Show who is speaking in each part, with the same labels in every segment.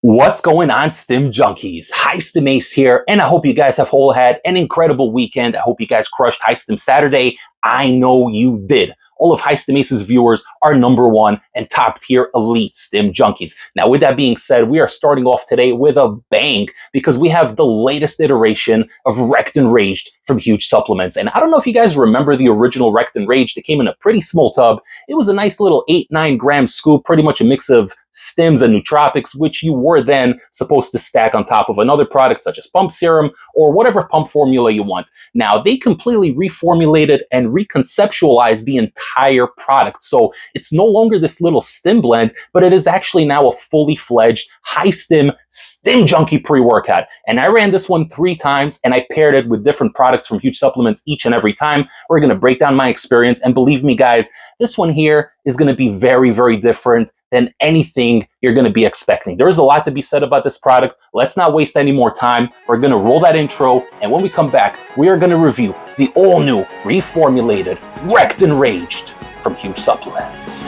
Speaker 1: What's going on, Stim Junkies? High-stim Ace here, and I hope you guys have all had an incredible weekend. I hope you guys crushed High-stim Saturday. I know you did. All of High-stim Ace's viewers are #1 and top-tier elite Stim Junkies. Now, with that being said, we are starting off today with a bang because we have the latest iteration of Wrecked Enraged from Huge Supplements. And I don't know if you guys remember the original Wrecked Enraged. It came in a pretty small tub. It was a nice little 8-9 gram scoop, pretty much a mix of stims and nootropics, which you were then supposed to stack on top of another product such as pump serum or whatever pump formula you want. Now, they completely reformulated and reconceptualized the entire product. So it's no longer this little stim blend, but it is actually now a fully fledged high-stim Stim Junkie pre-workout. And I ran this one 3 times and I paired it with different products from Huge Supplements each and every time. We're going to break down my experience. And believe me, guys, this one here is going to be very, very different than anything you're going to be expecting. There is a lot to be said about this product. Let's not waste any more time. We're going to roll that intro, and when we come back, we are going to review the all-new, reformulated, Wrecked Enraged from Huge Supplements.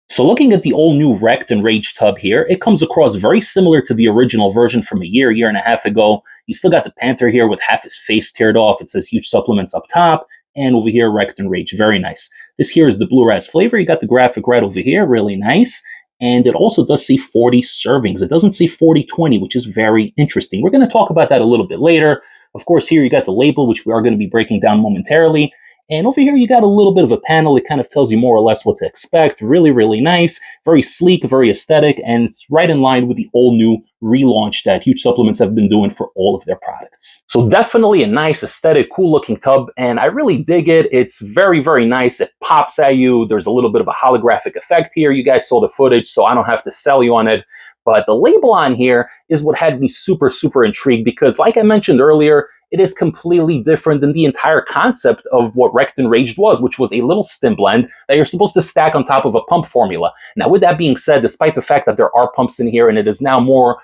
Speaker 1: So looking at the all-new Wrecked Enraged tub here, it comes across very similar to the original version from a year and a half ago. You still got the Panther here with half his face teared off. It says Huge Supplements up top, and over here, Wrecked Enraged. Very nice. This here is the Blue Raz flavor. You got the graphic right over here. Really nice. And it also does say 40 servings. It doesn't say 40/20, which is very interesting. We're going to talk about that a little bit later. Of course, here you got the label, which we are going to be breaking down momentarily. And over here, you got a little bit of a panel. It kind of tells you more or less what to expect. Really, really nice. Very sleek, very aesthetic, and it's right in line with the all-new relaunch that Huge Supplements have been doing for all of their products. So definitely a nice, aesthetic, cool-looking tub, and I really dig it. It's very, very nice. It pops at you. There's a little bit of a holographic effect here. You guys saw the footage, so I don't have to sell you on it. But the label on here is what had me super, super intrigued because, like I mentioned earlier, it is completely different than the entire concept of what Wrecked Enraged was, which was a little stim blend that you're supposed to stack on top of a pump formula. Now, with that being said, despite the fact that there are pumps in here and it is now more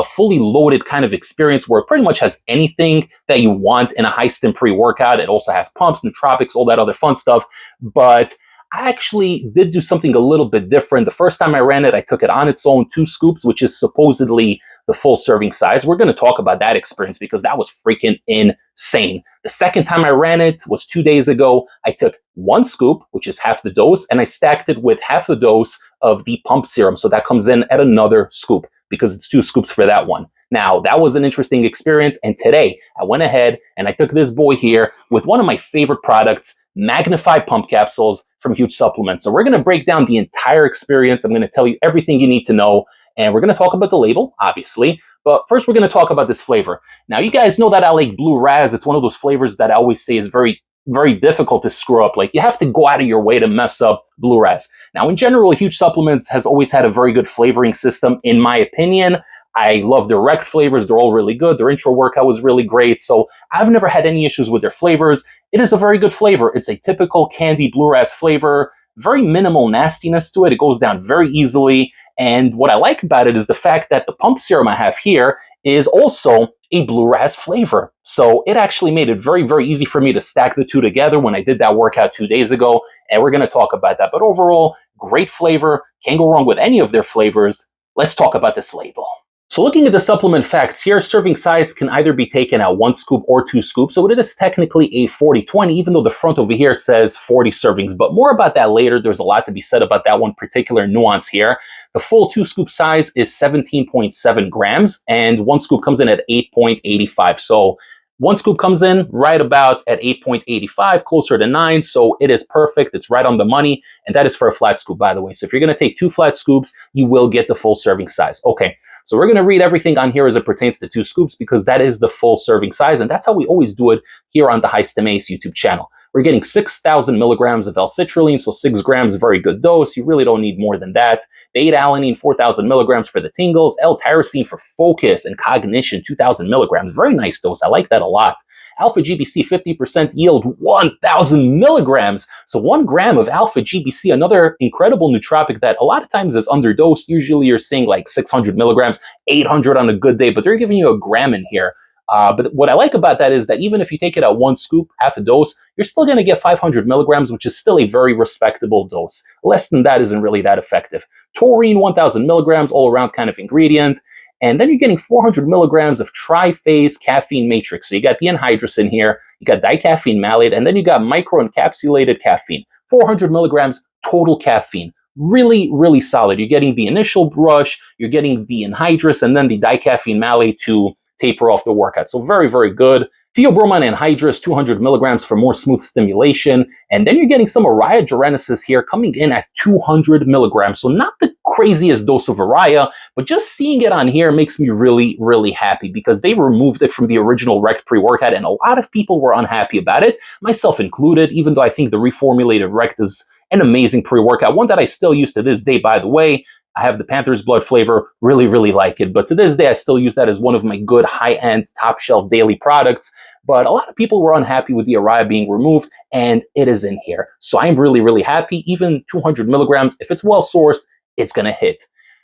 Speaker 1: fully loaded kind of experience where it pretty much has anything that you want in a high-stim pre-workout. It also has pumps, nootropics, all that other fun stuff. But I actually did do something a little bit different. The first time I ran it, I took it on its own, 2 scoops, which is supposedly the full serving size. We're going to talk about that experience because that was freaking insane. The second time I ran it was 2 days ago. I took 1 scoop, which is half the dose, and I stacked it with half the dose of the pump serum. So that comes in at another scoop because it's 2 scoops for that one. Now, that was an interesting experience. And today I went ahead and I took this boy here with one of my favorite products, Magnify pump capsules from Huge Supplements. So we're going to break down the entire experience. I'm going to tell you everything you need to know. And we're going to talk about the label, obviously. But first, we're going to talk about this flavor. Now, you guys know that I like Blue Raz. It's one of those flavors that I always say is very, very difficult to screw up. Like, you have to go out of your way to mess up Blue Raz. Now, in general, Huge Supplements has always had a very good flavoring system, in my opinion. I love their Wrecked flavors. They're all really good. Their intro workout was really great. So I've never had any issues with their flavors. It is a very good flavor. It's a typical candy Blue Raz flavor. Very minimal nastiness to it. It goes down very easily. And what I like about it is the fact that the pump serum I have here is also a Blue Raz flavor. So it actually made it very, very easy for me to stack the two together when I did that workout 2 days ago. And we're going to talk about that. But overall, great flavor. Can't go wrong with any of their flavors. Let's talk about this label. So looking at the supplement facts here, serving size can either be taken at 1 scoop or 2 scoops. So it is technically a 40/20, even though the front over here says 40 servings. But more about that later. There's a lot to be said about that one particular nuance here. The full 2 scoop size is 17.7 grams, and 1 scoop comes in at 8.85. So 1 scoop comes in right about at 8.85, closer to 9. So it is perfect. It's right on the money. And that is for a flat scoop, by the way. So if you're going to take 2 flat scoops, you will get the full serving size. Okay. So we're going to read everything on here as it pertains to 2 scoops because that is the full serving size. And that's how we always do it here on the High-stim Ace YouTube channel. We're getting 6,000 milligrams of L-citrulline, so 6 grams, very good dose. You really don't need more than that. Beta-alanine, 4,000 milligrams for the tingles. L-tyrosine for focus and cognition, 2,000 milligrams. Very nice dose. I like that a lot. Alpha GBC 50% yield 1,000 milligrams. So 1 gram of alpha GBC, another incredible nootropic that a lot of times is underdosed. Usually you're seeing like 600 milligrams, 800 on a good day, but they're giving you a gram in here. But what I like about that is that even if you take it at 1 scoop, half a dose, you're still going to get 500 milligrams, which is still a very respectable dose. Less than that isn't really that effective. Taurine, 1,000 milligrams, all around kind of ingredient. And then you're getting 400 milligrams of triphase caffeine matrix. So you got the anhydrous in here, you got dicaffeine malate, and then you got microencapsulated caffeine. 400 milligrams total caffeine. Really, really solid. You're getting the initial brush, you're getting the anhydrous, and then the dicaffeine malate to taper off the workout. So very, very good. Theobromine anhydrous, 200 milligrams for more smooth stimulation. And then you're getting some Araya genesis here coming in at 200 milligrams. So not the craziest dose of Araya, but just seeing it on here makes me really, really happy because they removed it from the original Wrecked pre-workout and a lot of people were unhappy about it, myself included, even though I think the reformulated Wrecked is an amazing pre-workout, one that I still use to this day, by the way. I have the Panther's Blood flavor, really, really like it. But to this day, I still use that as one of my good high-end, top-shelf daily products. But a lot of people were unhappy with the Araya being removed, and it is in here. So I'm really, really happy. Even 200 milligrams, if it's well-sourced, it's going to hit.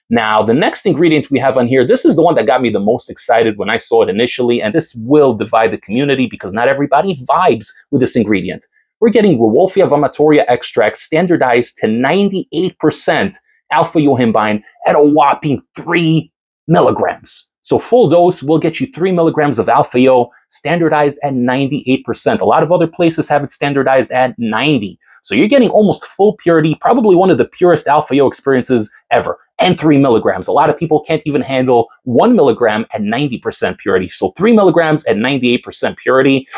Speaker 1: Now, the next ingredient we have on here, this is the one that got me the most excited when I saw it initially, and this will divide the community because not everybody vibes with this ingredient. We're getting Rowolfia vomitoria extract standardized to 98% alpha-yohimbine at a whopping 3 milligrams. So full dose will get you 3 milligrams of alpha-yo, standardized at 98%. A lot of other places have it standardized at 90. So you're getting almost full purity, probably one of the purest alpha-yo experiences ever, and 3 milligrams. A lot of people can't even handle 1 milligram at 90% purity. So 3 milligrams at 98% purity,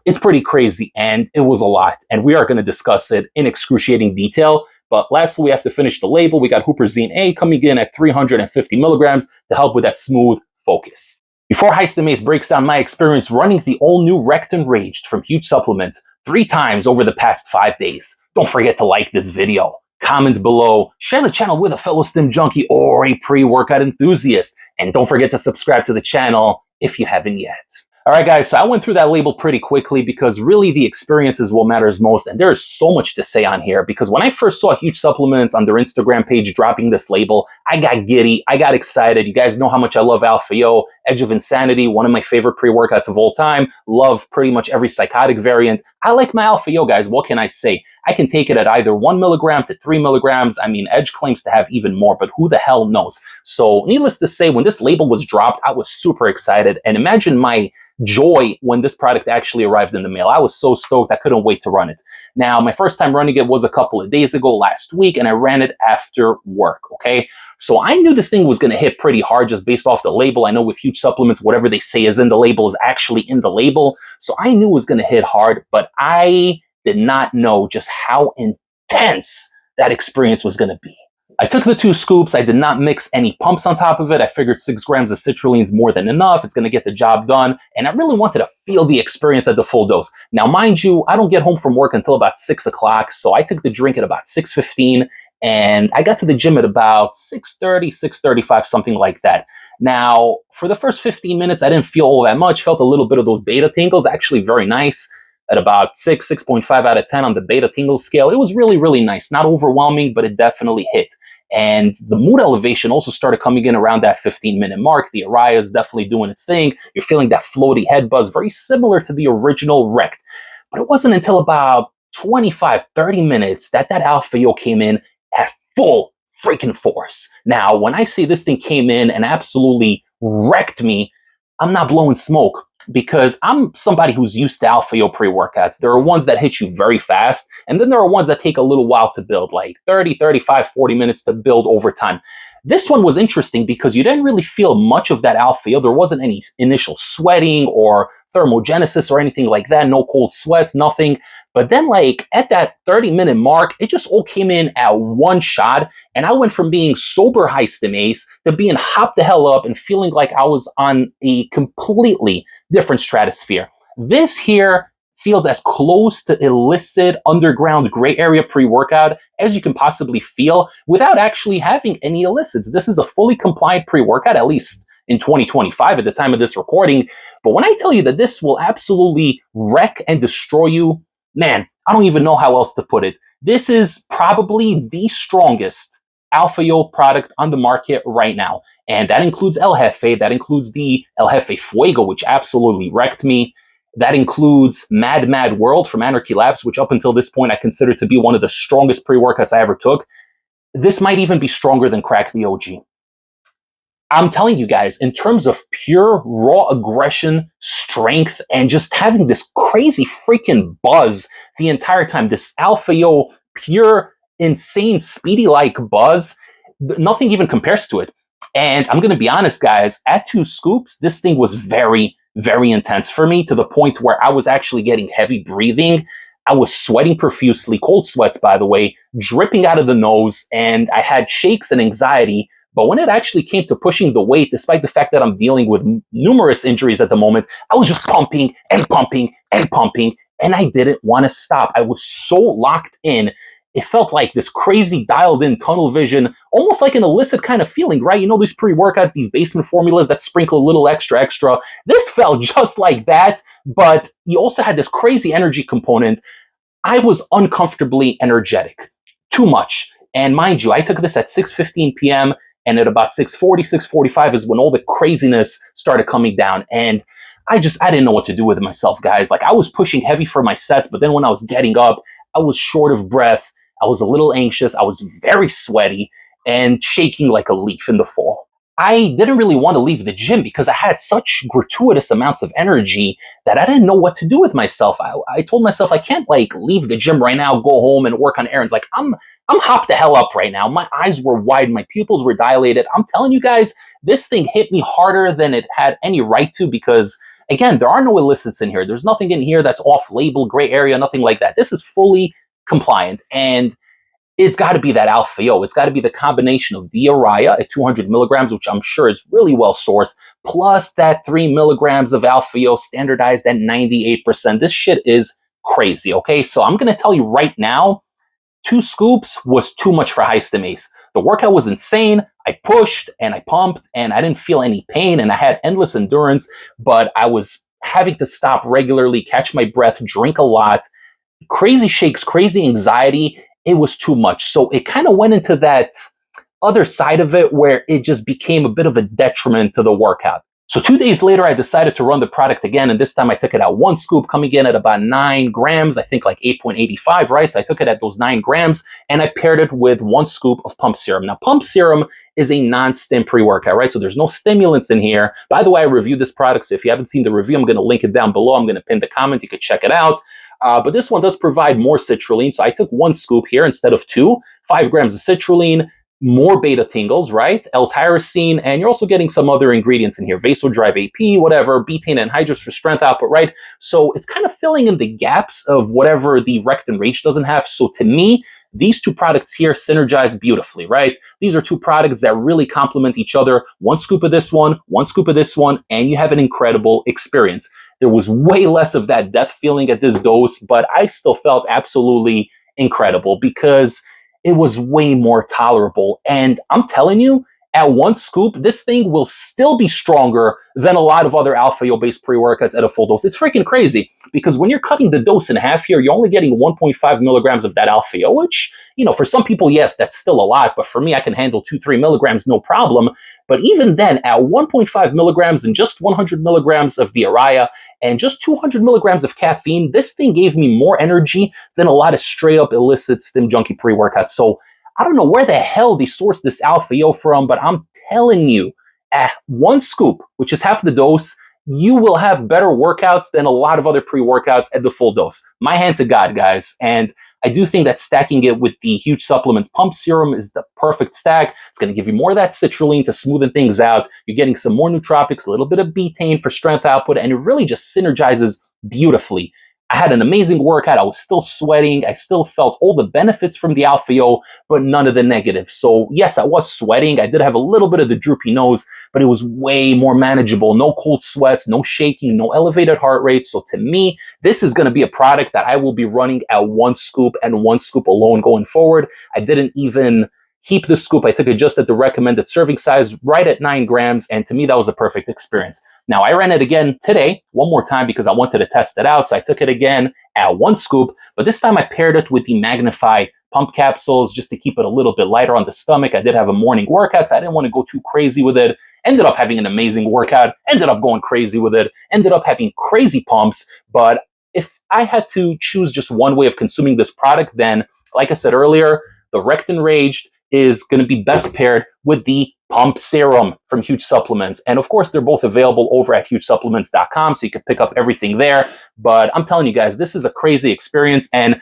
Speaker 1: it's pretty crazy, and it was a lot. And we are going to discuss it in excruciating detail. But lastly, we have to finish the label. We got Huperzine A coming in at 350 milligrams to help with that smooth focus. Before high-stim Ace breaks down my experience running the all-new Wrecked Enraged from Huge Supplements 3 times over the past 5 days, don't forget to like this video, comment below, share the channel with a fellow stim junkie or a pre-workout enthusiast, and don't forget to subscribe to the channel if you haven't yet. All right, guys, so I went through that label pretty quickly because really the experience is what matters most, and there is so much to say on here because when I first saw Huge Supplements on their Instagram page dropping this label, I got giddy, I got excited. You guys know how much I love Alpha-Yo, Edge of Insanity, one of my favorite pre-workouts of all time. Love pretty much every psychotic variant. I like my Alpha-Yo, guys. What can I say? I can take it at either 1 milligram to 3 milligrams. I mean, Edge claims to have even more, but who the hell knows? So needless to say, when this label was dropped, I was super excited. And imagine my joy when this product actually arrived in the mail. I was so stoked, I couldn't wait to run it. Now, my first time running it was a couple of days ago, last week, and I ran it after work, okay? So I knew this thing was going to hit pretty hard just based off the label. I know with Huge Supplements, whatever they say is in the label is actually in the label. So I knew it was going to hit hard, but I did not know just how intense that experience was going to be. I took the 2 scoops. I did not mix any pumps on top of it. I figured 6 grams of citrulline is more than enough. It's going to get the job done. And I really wanted to feel the experience at the full dose. Now, mind you, I don't get home from work until about 6 o'clock. So I took the drink at about 6:15 and I got to the gym at about 6:30, 6:35, something like that. Now, for the first 15 minutes, I didn't feel all that much. Felt a little bit of those beta tingles, actually very nice. At about 6.5 out of 10 on the beta tingle scale. It was really, really nice. Not overwhelming, but it definitely hit. And the mood elevation also started coming in around that 15-minute mark. The Araya is definitely doing its thing. You're feeling that floaty head buzz, very similar to the original Wrecked. But it wasn't until about 25, 30 minutes that Alpha-Yo came in at full freaking force. Now, when I say this thing came in and absolutely wrecked me, I'm not blowing smoke. Because I'm somebody who's used to Alpha-Yo pre-workouts. There are ones that hit you very fast, and then there are ones that take a little while to build, like 30, 35, 40 minutes to build over time. This one was interesting because you didn't really feel much of that Alpha-Yo. There wasn't any initial sweating or thermogenesis or anything like that. No cold sweats, nothing. But then like at that 30-minute mark, it just all came in at one shot. And I went from being sober high-stim Ace to being hopped the hell up and feeling like I was on a completely different stratosphere. This here feels as close to illicit underground gray area pre-workout as you can possibly feel without actually having any illicits. This is a fully compliant pre-workout, at least in 2025 at the time of this recording. But when I tell you that this will absolutely wreck and destroy you, man, I don't even know how else to put it. This is probably the strongest Alpha Yo product on the market right now. And that includes El Jefe, that includes the El Jefe Fuego, which absolutely wrecked me. That includes Mad World from Anarchy Labs, which up until this point I consider to be one of the strongest pre-workouts I ever took. This might even be stronger than Crack the OG. I'm telling you guys, in terms of pure raw aggression, strength, and just having this crazy freaking buzz the entire time, this Alpha Yo pure, insane, speedy-like buzz, nothing even compares to it. And I'm going to be honest, guys, at 2 scoops, this thing was very, very intense for me, to the point where I was actually getting heavy breathing. I was sweating profusely, cold sweats, by the way, dripping out of the nose, and I had shakes and anxiety. But when it actually came to pushing the weight, despite the fact that I'm dealing with numerous injuries at the moment, I was just pumping and pumping and pumping, and I didn't want to stop. I was so locked in. It felt like this crazy dialed-in tunnel vision, almost like an illicit kind of feeling, right? You know, these pre-workouts, these basement formulas that sprinkle a little extra. This felt just like that, but you also had this crazy energy component. I was uncomfortably energetic. Too much. And mind you, I took this at 6:15 p.m., and at about 6:40, 6:45 is when all the craziness started coming down. And I didn't know what to do with myself, guys. Like, I was pushing heavy for my sets, but then when I was getting up, I was short of breath. I was a little anxious. I was very sweaty and shaking like a leaf in the fall. I didn't really want to leave the gym because I had such gratuitous amounts of energy that I didn't know what to do with myself. I told myself I can't like leave the gym right now, go home and work on errands. Like, I'm hopped the hell up right now. My eyes were wide. My pupils were dilated. I'm telling you guys, this thing hit me harder than it had any right to, because, again, there are no illicits in here. There's nothing in here that's off-label, gray area, nothing like that. This is fully compliant. And it's got to be that Alpha Yo. It's got to be the combination of the Araya at 200 milligrams, which I'm sure is really well sourced, plus that 3 milligrams of Alpha Yo standardized at 98%. This shit is crazy, okay? So I'm going to tell you right now, 2 scoops was too much for high-stim Ace. The workout was insane. I pushed and I pumped and I didn't feel any pain and I had endless endurance, but I was having to stop regularly, catch my breath, drink a lot, crazy shakes, crazy anxiety. It was too much. So it kind of went into that other side of it where it just became a bit of a detriment to the workout. So 2 days later, I decided to run the product again, and this time I took it at 1 scoop, coming in at about 9 grams, I think like 8.85, right? So I took it at those 9 grams, and I paired it with 1 scoop of pump serum. Now, pump serum is a non-stim pre-workout, right? So there's no stimulants in here. By the way, I reviewed this product, so if you haven't seen the review, I'm going to link it down below. I'm going to pin the comment. You can check it out. But this one does provide more citrulline, so I took 1 scoop here instead of 2, 5 grams of citrulline, more beta tingles, right? L-tyrosine, and you're also getting some other ingredients in here, vasodrive AP, whatever, betaine anhydrous for strength output, right? So it's kind of filling in the gaps of whatever the Wrecked Enraged doesn't have. So to me, these 2 products here synergize beautifully, right? These are 2 products that really complement each other. 1 scoop of this one, 1 scoop of this one, and you have an incredible experience. There was way less of that death feeling at this dose, but I still felt absolutely incredible because it was way more tolerable. And I'm telling you, at 1 scoop, this thing will still be stronger than a lot of other Alpha Yo-based pre-workouts at a full dose. It's freaking crazy, because when you're cutting the dose in half here, you're only getting 1.5 milligrams of that Alpha Yo, which, you know, for some people, yes, that's still a lot, but for me, I can handle 2-3 milligrams, no problem. But even then, at 1.5 milligrams and just 100 milligrams of the Araya and just 200 milligrams of caffeine, this thing gave me more energy than a lot of straight-up illicit stim junkie pre-workouts. So I don't know where the hell they sourced this Alpha Yo from, but I'm telling you, at 1 scoop, which is half the dose, you will have better workouts than a lot of other pre-workouts at the full dose. My hand to God, guys. And I do think that stacking it with the Huge Supplements Pump Serum is the perfect stack. It's going to give you more of that citrulline to smoothen things out. You're getting some more nootropics, a little bit of betaine for strength output, and it really just synergizes beautifully. I had an amazing workout. I was still sweating. I still felt all the benefits from the Alpha Yo, but none of the negatives. So yes, I was sweating. I did have a little bit of the droopy nose, but it was way more manageable. No cold sweats, no shaking, no elevated heart rate. So to me, this is going to be a product that I will be running at 1 scoop and 1 scoop alone going forward. I didn't even Heap the scoop. I took it just at the recommended serving size, right at 9 grams, and to me, that was a perfect experience. Now, I ran it again today, one more time, because I wanted to test it out, so I took it again at 1 scoop, but this time I paired it with the Magnify pump capsules just to keep it a little bit lighter on the stomach. I did have a morning workout, so I didn't want to go too crazy with it. Ended up having an amazing workout, ended up going crazy with it, ended up having crazy pumps, but if I had to choose just one way of consuming this product, then, like I said earlier, the Wrecked Enraged is going to be best paired with the Pump Serum from Huge Supplements. And of course, they're both available over at hugesupplements.com, so you can pick up everything there. But I'm telling you guys, this is a crazy experience. And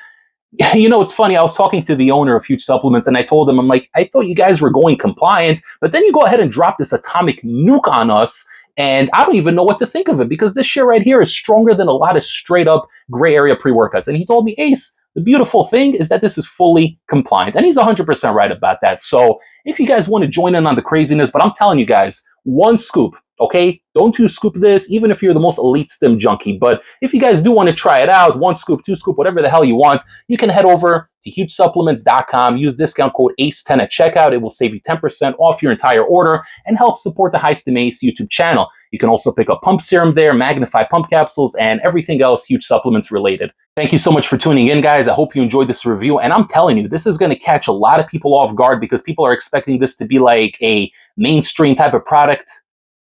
Speaker 1: you know, it's funny, I was talking to the owner of Huge Supplements, and I told him, I'm like, I thought you guys were going compliant, but then you go ahead and drop this atomic nuke on us, and I don't even know what to think of it, because this shit right here is stronger than a lot of straight up gray area pre-workouts. And he told me, Ace, the beautiful thing is that this is fully compliant. And he's 100% right about that. So if you guys want to join in on the craziness, but I'm telling you guys, 1 scoop, okay? Don't 2 scoop this, even if you're the most elite stim junkie. But if you guys do want to try it out, 1 scoop, 2 scoop, whatever the hell you want, you can head over to hugesupplements.com, use discount code ACE10 at checkout. It will save you 10% off your entire order and help support the high-stim Ace YouTube channel. You can also pick up pump serum there, Magnify pump capsules, and everything else Huge Supplements related. Thank you so much for tuning in, guys. I hope you enjoyed this review. And I'm telling you, this is going to catch a lot of people off guard, because people are expecting this to be like a mainstream type of product.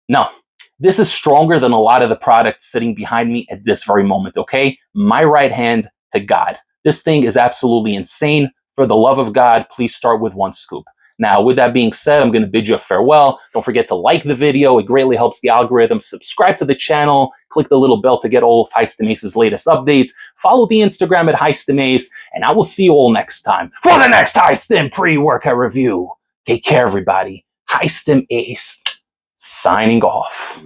Speaker 1: No, this is stronger than a lot of the products sitting behind me at this very moment, okay? My right hand to God. This thing is absolutely insane. For the love of God, please start with 1 scoop. Now, with that being said, I'm going to bid you a farewell. Don't forget to like the video. It greatly helps the algorithm. Subscribe to the channel. Click the little bell to get all of high-stim Ace's latest updates. Follow the Instagram at high-stim Ace, and I will see you all next time for the next high-stim pre-workout review. Take care, everybody. High-stim Ace, signing off.